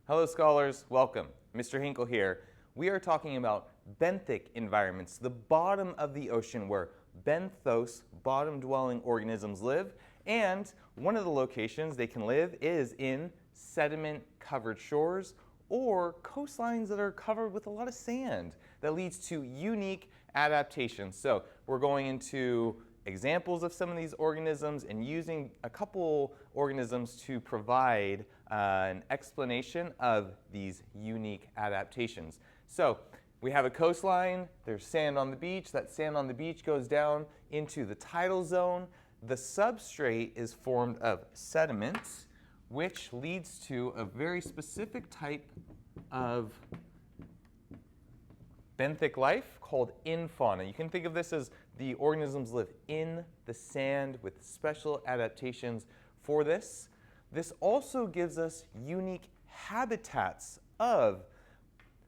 Hello scholars, welcome. Mr. Hinkle here. We are talking about benthic environments, the bottom of the ocean where benthos, bottom-dwelling organisms live, and one of the locations they can live is in sediment-covered shores or coastlines that are covered with a lot of sand that leads to unique adaptations. So we're going into examples of some of these organisms and using a couple organisms to provide an explanation of these unique adaptations. So we have a coastline, there's sand on the beach, that sand on the beach goes down into the tidal zone. The substrate is formed of sediments, which leads to a very specific type of benthic life called infauna. You can think of this as the organisms live in the sand with special adaptations for this. This also gives us unique habitats of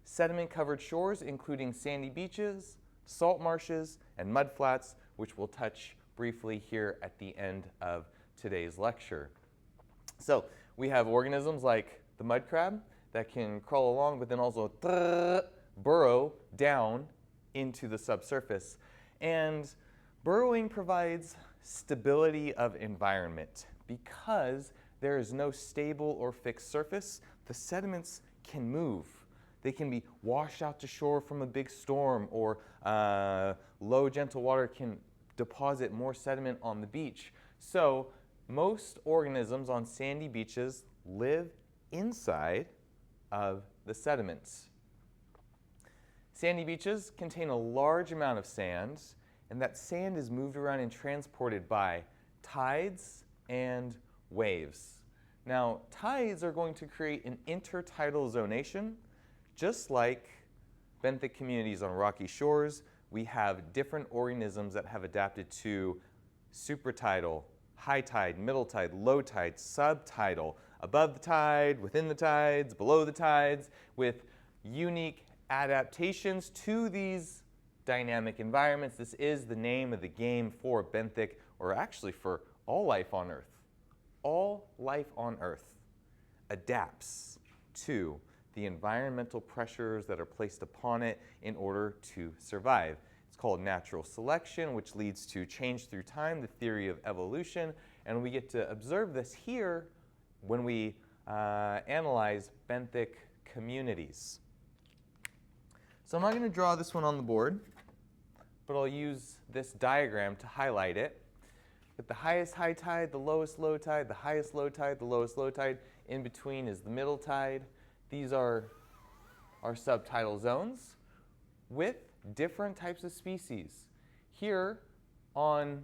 sediment-covered shores, including sandy beaches, salt marshes, and mudflats, which we'll touch briefly here at the end of today's lecture. So we have organisms like the mud crab that can crawl along, but then also burrow down into the subsurface. And burrowing provides stability of environment. Because there is no stable or fixed surface, the sediments can move. They can be washed out to shore from a big storm, or low gentle water can deposit more sediment on the beach. So most organisms on sandy beaches live inside of the sediments. Sandy beaches contain a large amount of sand, and that sand is moved around and transported by tides and waves. Now, tides are going to create an intertidal zonation. Just like benthic communities on rocky shores, we have different organisms that have adapted to supertidal, high tide, middle tide, low tide, subtidal, above the tide, within the tides, below the tides, with unique adaptations to these dynamic environments. This is the name of the game for benthic, or actually for all life on Earth. All life on Earth adapts to the environmental pressures that are placed upon it in order to survive. It's called natural selection, which leads to change through time, the theory of evolution, and we get to observe this here when we analyze benthic communities. So I'm not going to draw this one on the board, but I'll use this diagram to highlight it. With the highest high tide, the lowest low tide, the highest low tide, the lowest low tide, in between is the middle tide. These are our subtidal zones with different types of species. Here on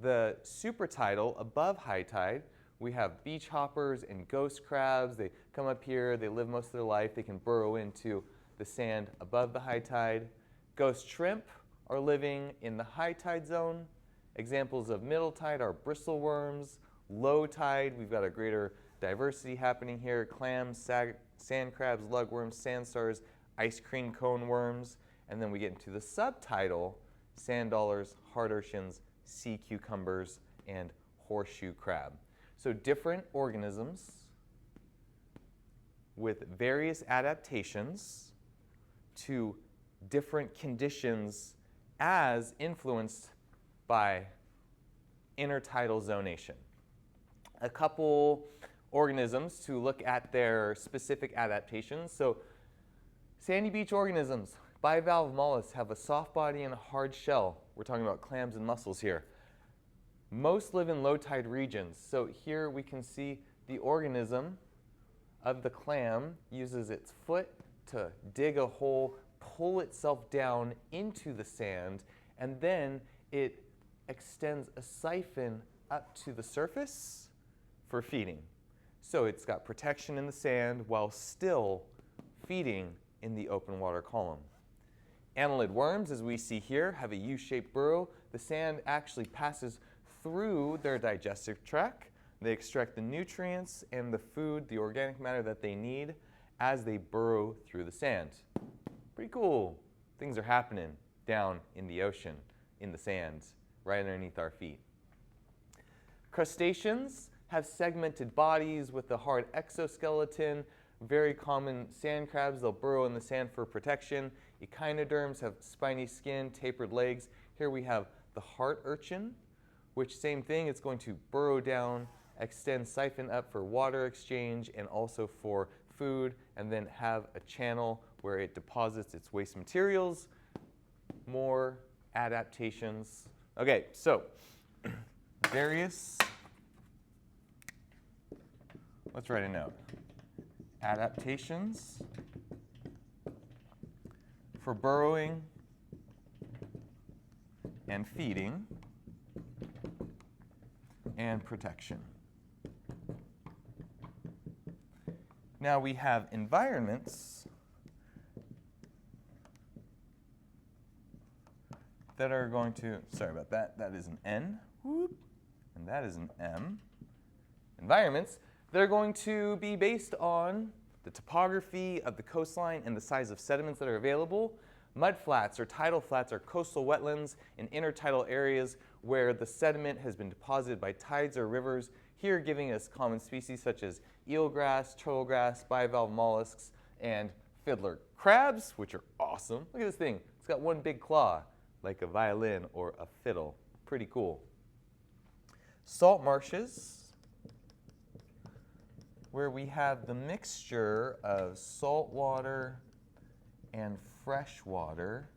the supertidal, above high tide, we have beach hoppers and ghost crabs. They come up here, they live most of their life, they can burrow into the sand above the high tide. Ghost shrimp are living in the high tide zone. Examples of middle tide are bristle worms. Low tide, we've got a greater diversity happening here. Clams, sand crabs, lugworms, sand stars, ice cream cone worms. And then we get into the subtidal, sand dollars, hard urchins, sea cucumbers, and horseshoe crab. So different organisms with various adaptations to different conditions as influenced by intertidal zonation. A couple organisms to look at their specific adaptations. So sandy beach organisms, bivalve mollusks, have a soft body and a hard shell. We're talking about clams and mussels here. Most live in low tide regions. So here we can see the organism of the clam uses its foot to dig a hole, pull itself down into the sand, and then it extends a siphon up to the surface for feeding. So it's got protection in the sand while still feeding in the open water column. Annelid worms, as we see here, have a U-shaped burrow. The sand actually passes through their digestive tract. They extract the nutrients and the food, the organic matter that they need as they burrow through the sand. Pretty cool. Things are happening down in the ocean, in the sand, right underneath our feet. Crustaceans have segmented bodies with a hard exoskeleton. very common sand crabs. They'll burrow in the sand for protection. Echinoderms have spiny skin, tapered legs. Here we have the heart urchin, which same thing, it's going to burrow down, extend, siphon up for water exchange and also for food, and then have a channel where it deposits its waste materials. More adaptations. Okay, so various, let's write a note. Adaptations for burrowing and feeding and protection. Now we have environments that are going to, sorry about that, that is an N, whoop, and that is an M. Environments that are going to be based on the topography of the coastline and the size of sediments that are available. Mudflats or tidal flats are coastal wetlands in intertidal areas where the sediment has been deposited by tides or rivers, here giving us common species such as eelgrass, turtlegrass, bivalve mollusks, and fiddler crabs, which are awesome. Look at this thing. It's got one big claw, like a violin or a fiddle. Pretty cool. Salt marshes, where we have the mixture of salt water and fresh water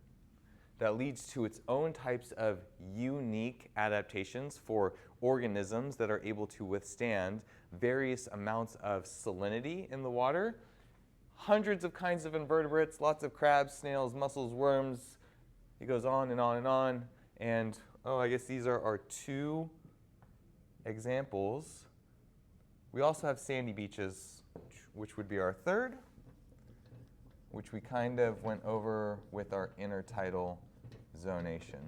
that leads to its own types of unique adaptations for organisms that are able to withstand various amounts of salinity in the water. Hundreds of kinds of invertebrates, lots of crabs, snails, mussels, worms. It goes on and on and on. And, oh, I guess these are our two examples. We also have sandy beaches, which would be our third, which we kind of went over with our intertidal zonation.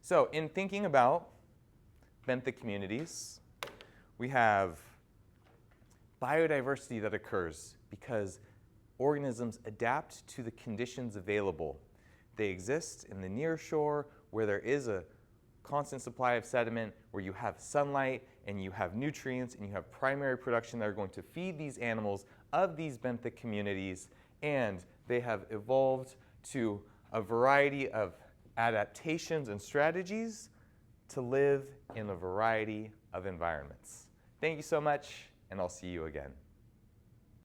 So in thinking about benthic communities, we have biodiversity that occurs because organisms adapt to the conditions available. They exist in the near shore where there is a constant supply of sediment, where you have sunlight and you have nutrients and you have primary production that are going to feed these animals of these benthic communities, and they have evolved to a variety of adaptations and strategies to live in a variety of environments. Thank you so much, and I'll see you again.